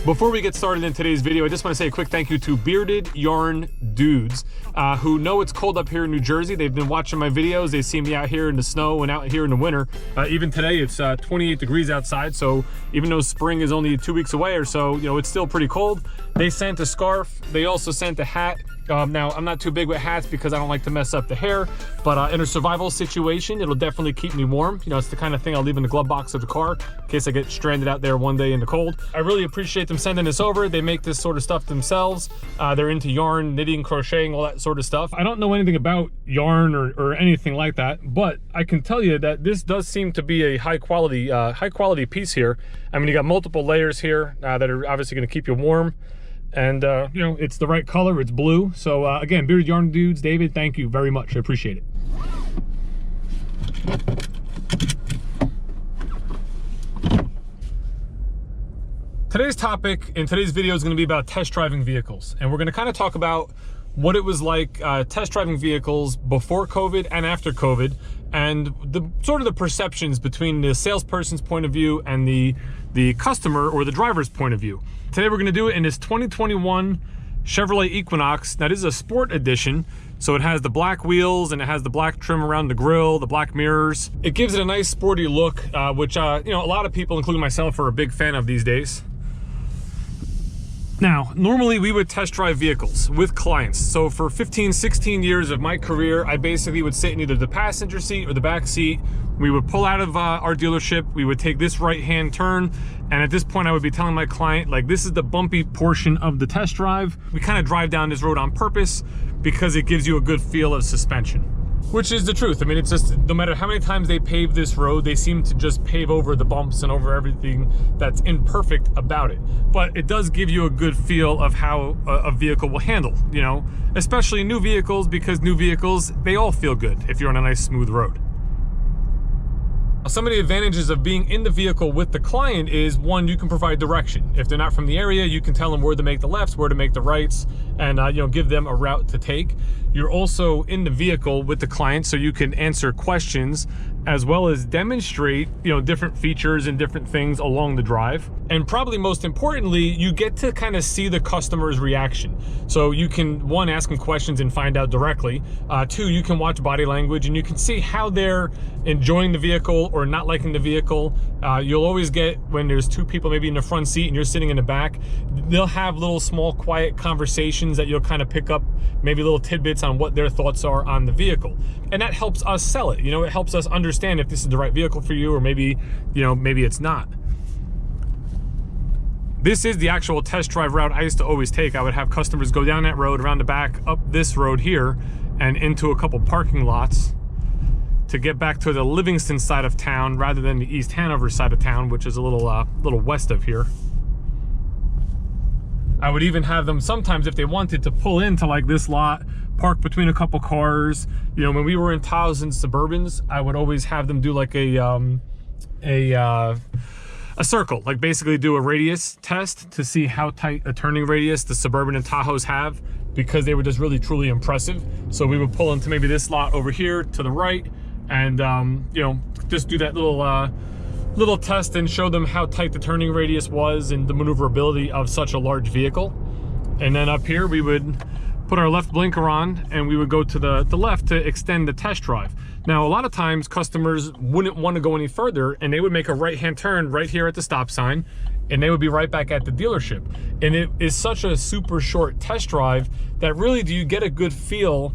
Before we get started in today's video, I just want to say a quick thank you to Bearded Yarn Dudes, who know it's cold up here in New Jersey. They've been watching my videos. They see me out here in the snow and out here in the winter. Even today, it's 28 degrees outside, so even though spring is only 2 weeks away or so, you know, it's still pretty cold. They sent a scarf. They also sent a hat. Now, I'm not too big with hats because I don't like to mess up the hair, but in a survival situation, it'll definitely keep me warm. You know, it's the kind of thing I'll leave in the glove box of the car in case I get stranded out there one day in the cold. I really appreciate them sending this over. They make this sort of stuff themselves. They're into yarn, knitting, crocheting, all that sort of stuff. I don't know anything about yarn or anything like that, but I can tell you that this does seem to be a high quality piece here. I mean, you got multiple layers here that are obviously going to keep you warm. And you know, it's the right color, it's blue. So again, Bearded Yarn Dudes, David, thank you very much, I appreciate it. Today's topic in today's video is going to be about test driving vehicles, and we're going to kind of talk about what it was like test driving vehicles before COVID and after COVID, and the sort of the perceptions between the salesperson's point of view and the customer or the driver's point of view. Today we're going to do it in this 2021 Chevrolet Equinox. Now this is a sport edition, so it has the black wheels and it has the black trim around the grille, the black mirrors. It gives it a nice sporty look, which you know, a lot of people, including myself, are a big fan of these days. Now, normally we would test drive vehicles with clients. So for 15, 16 years of my career, I basically would sit in either the passenger seat or the back seat. We would pull out of our dealership, we would take this right-hand turn, and at this point I would be telling my client, like, this is the bumpy portion of the test drive. We kind of drive down this road on purpose because it gives you a good feel of suspension. Which is the truth. I mean, it's just, no matter how many times they pave this road, they seem to just pave over the bumps and over everything that's imperfect about it. But it does give you a good feel of how a vehicle will handle, you know, especially new vehicles, because new vehicles, they all feel good if you're on a nice smooth road. Some of the advantages of being in the vehicle with the client is, one, you can provide direction. If they're not from the area, you can tell them where to make the lefts, where to make the rights, and you know, give them a route to take. You're also in the vehicle with the client, so you can answer questions as well as demonstrate, you know, different features and different things along the drive. And probably most importantly, you get to kind of see the customer's reaction. So you can, one, ask them questions and find out directly. Two, you can watch body language and you can see how they're enjoying the vehicle or not liking the vehicle. You'll always get, when there's two people maybe in the front seat and you're sitting in the back, they'll have little small quiet conversations that you'll kind of pick up, maybe little tidbits on what their thoughts are on the vehicle. And that helps us sell it. You know, it helps us understand if this is the right vehicle for you, or maybe, you know, maybe it's not. This is the actual test drive route I used to always take. I would have customers go down that road, around the back, up this road here, and into a couple parking lots to get back to the Livingston side of town rather than the East Hanover side of town, which is a little west of here. I would even have them sometimes, if they wanted, to pull into like this lot, park between a couple cars. You know, when we were in Tahoes and Suburbans, I would always have them do like a circle, like basically do a radius test to see how tight a turning radius the Suburban and Tahoes have, because they were just really truly impressive. So we would pull into maybe this lot over here to the right, and you know, just do that little test and show them how tight the turning radius was and the maneuverability of such a large vehicle. And then up here we would put our left blinker on and we would go to the left to extend the test drive. Now, a lot of times customers wouldn't want to go any further, and they would make a right-hand turn right here at the stop sign, and they would be right back at the dealership. And it is such a super short test drive that really, do you get a good feel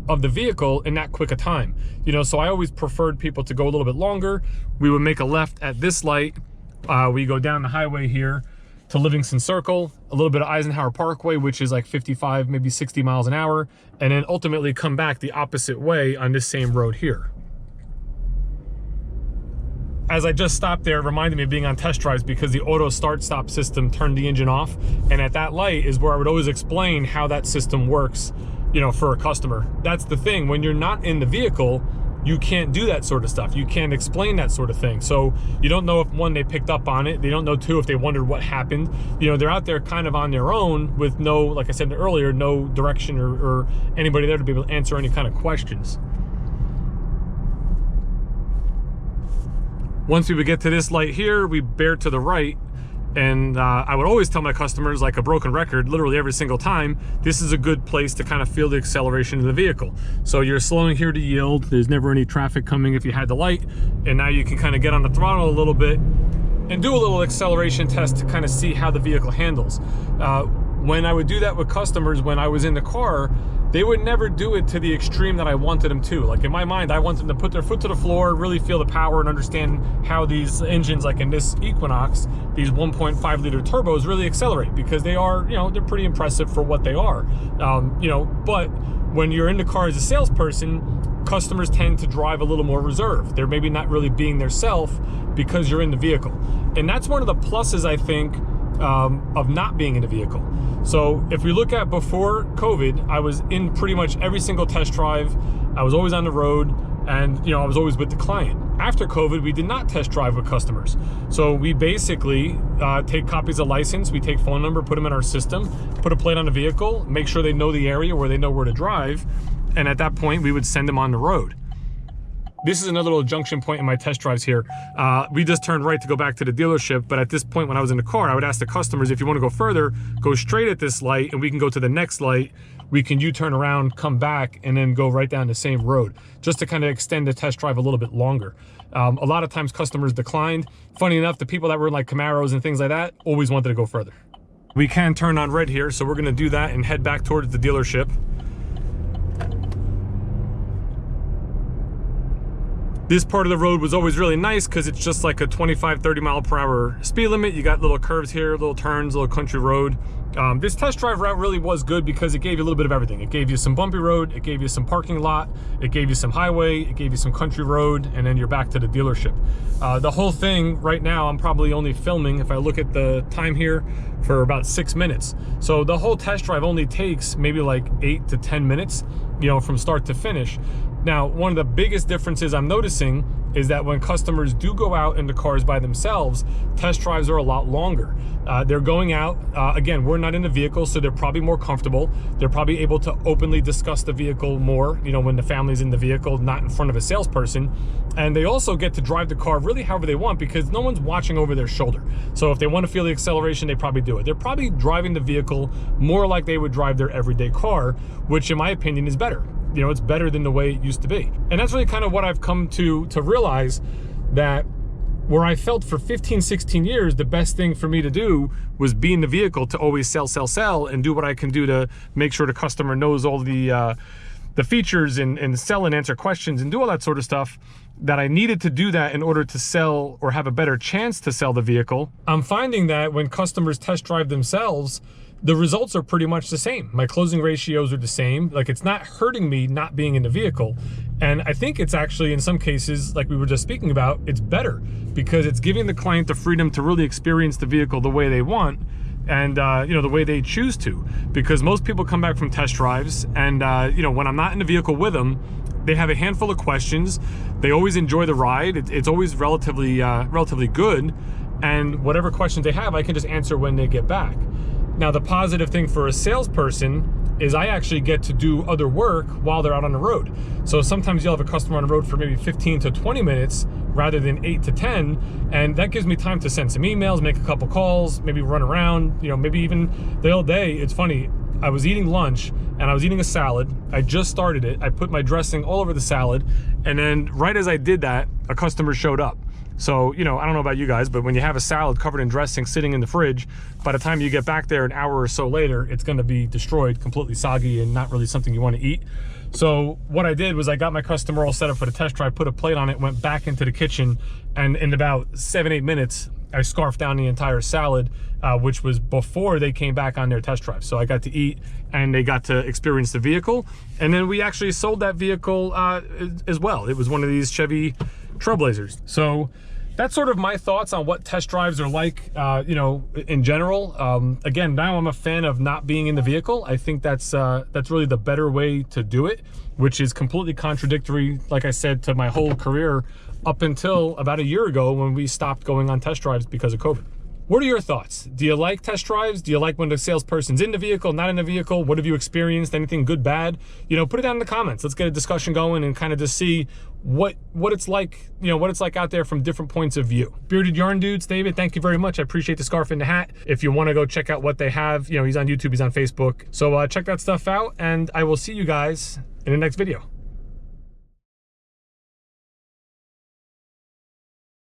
of the vehicle in that quick a time? You know, so I always preferred people to go a little bit longer. We would make a left at this light. We go down the highway here to Livingston Circle, a little bit of Eisenhower Parkway, which is like 55, maybe 60 miles an hour, and then ultimately come back the opposite way on this same road here. As I just stopped there, it reminded me of being on test drives because the auto start-stop system turned the engine off. And at that light is where I would always explain how that system works, you know, for a customer. That's the thing. When you're not in the vehicle, you can't do that sort of stuff. You can't explain that sort of thing. So you don't know if, one, they picked up on it. They don't know, two, if they wondered what happened. You know, they're out there kind of on their own with no, like I said earlier, no direction or anybody there to be able to answer any kind of questions. Once we would get to this light here, we bear to the right, And I would always tell my customers, like a broken record, literally every single time, this is a good place to kind of feel the acceleration of the vehicle. So you're slowing here to yield. There's never any traffic coming if you had the light. And now you can kind of get on the throttle a little bit and do a little acceleration test to kind of see how the vehicle handles. When I would do that with customers when I was in the car, they would never do it to the extreme that I wanted them to. Like in my mind, I want them to put their foot to the floor, really feel the power and understand how these engines, like in this Equinox, these 1.5 liter turbos really accelerate, because they are, you know, they're pretty impressive for what they are. You know, but when you're in the car as a salesperson, customers tend to drive a little more reserved. They're maybe not really being their self because you're in the vehicle. And that's one of the pluses, I think, of not being in a vehicle. So if we look at before COVID, I was in pretty much every single test drive. I was always on the road, and you know, I was always with the client. After COVID, we did not test drive with customers. So we basically take copies of license, we take phone number, put them in our system, put a plate on the vehicle, make sure they know the area where they know where to drive, and at that point we would send them on the road. This is another little junction point in my test drives here. We just turned right to go back to the dealership, but at this point when I was in the car, I would ask the customers, if you want to go further, go straight at this light and we can go to the next light. We can U-turn around, come back, and then go right down the same road, just to kind of extend the test drive a little bit longer. A lot of times customers declined. Funny enough, the people that were in like Camaros and things like that always wanted to go further. We can turn on red here, so we're gonna do that and head back towards the dealership. This part of the road was always really nice because it's just like a 25, 30 mile per hour speed limit. You got little curves here, little turns, little country road. This test drive route really was good because it gave you a little bit of everything. It gave you some bumpy road, it gave you some parking lot, it gave you some highway, it gave you some country road, and then you're back to the dealership. The whole thing right now, I'm probably only filming, if I look at the time here, for about 6 minutes. So the whole test drive only takes maybe like 8 to 10 minutes, you know, from start to finish. Now, one of the biggest differences I'm noticing is that when customers do go out in the cars by themselves, test drives are a lot longer. They're going out, again, we're not in the vehicle, so they're probably more comfortable. They're probably able to openly discuss the vehicle more, you know, when the family's in the vehicle, not in front of a salesperson. And they also get to drive the car really however they want because no one's watching over their shoulder. So if they want to feel the acceleration, they probably do it. They're probably driving the vehicle more like they would drive their everyday car, which in my opinion is better. You know, it's better than the way it used to be. And that's really kind of what I've come to realize, that where I felt for 15, 16 years, the best thing for me to do was be in the vehicle to always sell, and do what I can do to make sure the customer knows all the features and sell and answer questions and do all that sort of stuff, that I needed to do that in order to sell or have a better chance to sell the vehicle. I'm finding that when customers test drive themselves, the results are pretty much the same. My closing ratios are the same. Like, it's not hurting me not being in the vehicle. And I think it's actually, in some cases, like we were just speaking about, it's better because it's giving the client the freedom to really experience the vehicle the way they want and you know, the way they choose to. Because most people come back from test drives and you know, when I'm not in the vehicle with them, they have a handful of questions. They always enjoy the ride. It's always relatively good. And whatever questions they have, I can just answer when they get back. Now, the positive thing for a salesperson is I actually get to do other work while they're out on the road. So sometimes you'll have a customer on the road for maybe 15 to 20 minutes rather than 8 to 10. And that gives me time to send some emails, make a couple calls, maybe run around, you know, maybe even the whole day. It's funny, I was eating lunch and I was eating a salad. I just started it. I put my dressing all over the salad. And then right as I did that, a customer showed up. So, you know, I don't know about you guys, but when you have a salad covered in dressing sitting in the fridge, by the time you get back there an hour or so later, it's going to be destroyed, completely soggy, and not really something you want to eat. So what I did was I got my customer all set up for the test drive, put a plate on it, went back into the kitchen, and in about 7-8 minutes, I scarfed down the entire salad, which was before they came back on their test drive. So I got to eat and they got to experience the vehicle. And then we actually sold that vehicle as well. It was one of these Chevy Trailblazers. So that's sort of my thoughts on what test drives are like, you know, in general. Again, now I'm a fan of not being in the vehicle. I think that's really the better way to do it, which is completely contradictory, like I said, to my whole career up until about a year ago when we stopped going on test drives because of COVID. What are your thoughts? Do you like test drives? Do you like when the salesperson's in the vehicle, not in the vehicle? What have you experienced? Anything good, bad? You know, put it down in the comments. Let's get a discussion going and kind of just see what it's like, you know, what it's like out there from different points of view. Bearded Yarn Dudes, David, thank you very much. I appreciate the scarf and the hat. If you want to go check out what they have, you know, he's on YouTube, he's on Facebook. So check that stuff out, and I will see you guys in the next video.